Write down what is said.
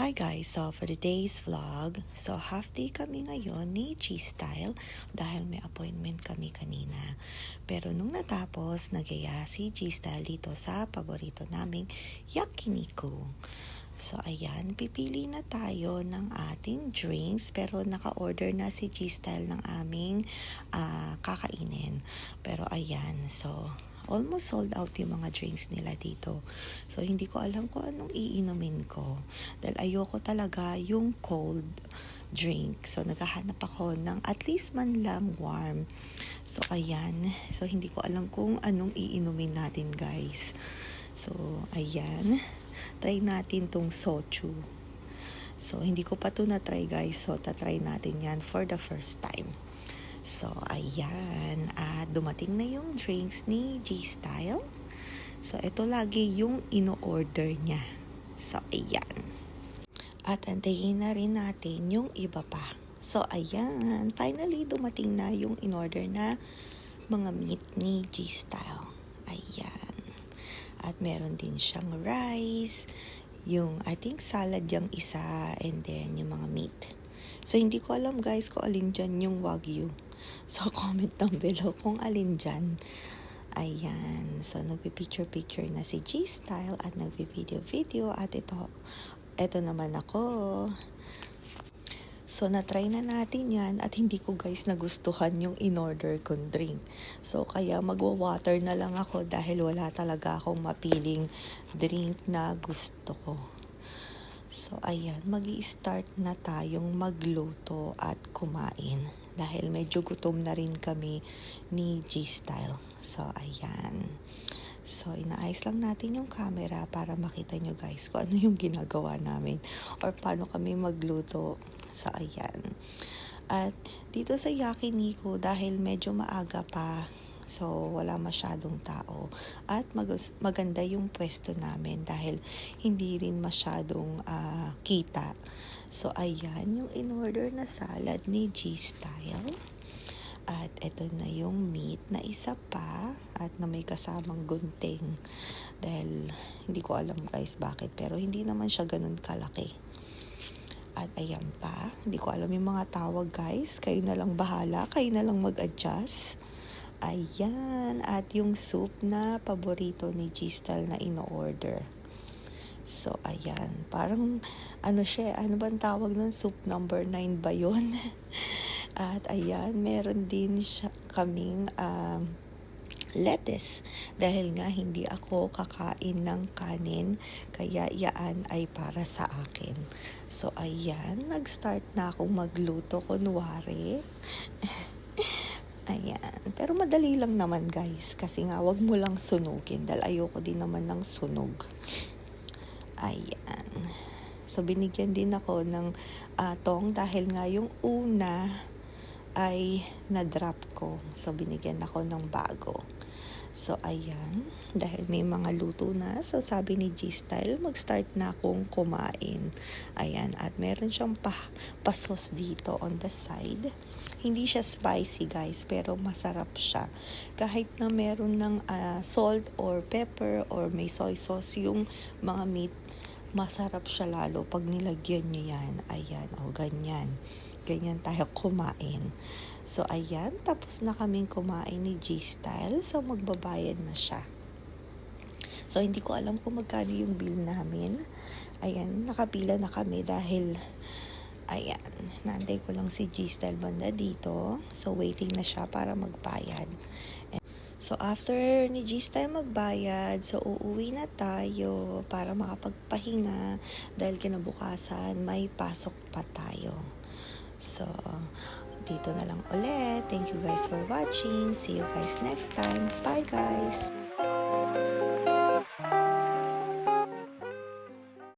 Hi guys, so for today's vlog, so half day kami ngayon ni G-Style dahil may appointment kami kanina. Pero nung natapos, nagaya si G-Style dito sa paborito naming Yakiniku. So ayan, pipili na tayo ng ating drinks pero naka-order na si G-Style ng aming kakainin. Pero ayan, so almost sold out yung mga drinks nila dito. So, hindi ko alam kung anong iinumin ko. Dahil ayoko talaga yung cold drink. So, naghahanap ako ng at least man lang warm. So, ayan. So, hindi ko alam kung anong iinumin natin, guys. So, ayan. Try natin tong soju. So, hindi ko pa to na-try, guys. So, tatry natin yan for the first time. So, ayan. At dumating na yung drinks ni G-Style. So, ito lagi yung ino-order niya. So, ayan. At antayin na rin natin yung iba pa. So, ayan. Finally, dumating na yung in-order na mga meat ni G-Style. Ayan. At meron din siyang rice, yung, I think, salad yung isa, and then yung mga meat. So, hindi ko alam, guys, kung alin dyan yung Wagyu. So, comment down below kung alin dyan. Ayan. So, nagpipicture-picture na si G-Style at nagpivideo-video. At ito naman ako. So, na-try na natin yan at hindi ko, guys, nagustuhan yung in-order kong drink. So, kaya magwa-water na lang ako dahil wala talaga akong mapiling drink na gusto ko. So, ayan, mag-i-start na tayong magluto at kumain. Dahil medyo gutom na rin kami ni G-Style. So, ayan. So, inaayos lang natin yung camera para makita nyo, guys, kung ano yung ginagawa namin. Or paano kami magluto. So, ayan. At dito sa Yakiniku, dahil medyo maaga pa, so, wala masyadong tao. At maganda yung pwesto namin dahil hindi rin masyadong kita. So, ayan yung in-order na salad ni G-Style. At ito na yung meat na isa pa at na may kasamang gunting. Dahil hindi ko alam, guys, bakit. Pero hindi naman siya ganun kalaki. At ayan pa. Hindi ko alam yung mga tawag, guys. Kayo na lang bahala. Kayo na lang mag-adjust. Ayan, at yung soup na paborito ni G-Style na ino-order. So, ayan. Parang, ano siya, ano bang tawag nun? Soup number 9 ba yun? At ayan, meron din siya kaming lettuce. Dahil nga hindi ako kakain ng kanin, kaya yan ay para sa akin. So, ayan, nag-start na akong magluto, kunwari. Ayan. Pero madali lang naman, guys. Kasi nga, wag mo lang sunugin. Dahil ayoko din naman ng sunog. Ayan. So, binigyan din ako ng tong dahil nga yung una ay na-drop ko. So, binigyan ako ng bago. So, ayan. Dahil may mga luto na. So, sabi ni G-Style, mag-start na akong kumain. Ayan. At meron siyang pasos dito on the side. Hindi siya spicy, guys. Pero masarap siya. Kahit na meron ng salt or pepper or may soy sauce yung mga meat, masarap siya lalo pag nilagyan nyo yan. Ayan. O, ganyan. Ganyan tayo kumain. So, ayan. Tapos na kaming kumain ni G-Style. So, magbabayad na siya. So, hindi ko alam kung magkano yung bill namin. Ayan. Nakapila na kami dahil, ayan. Naantay ko lang si G-Style banda dito. So, waiting na siya para magbayad. So, after ni G-Style magbayad, so, uuwi na tayo para makapagpahinga dahil kinabukasan may pasok pa tayo. So, dito na lang ulit. Thank you guys for watching. See you guys next time. Bye, guys!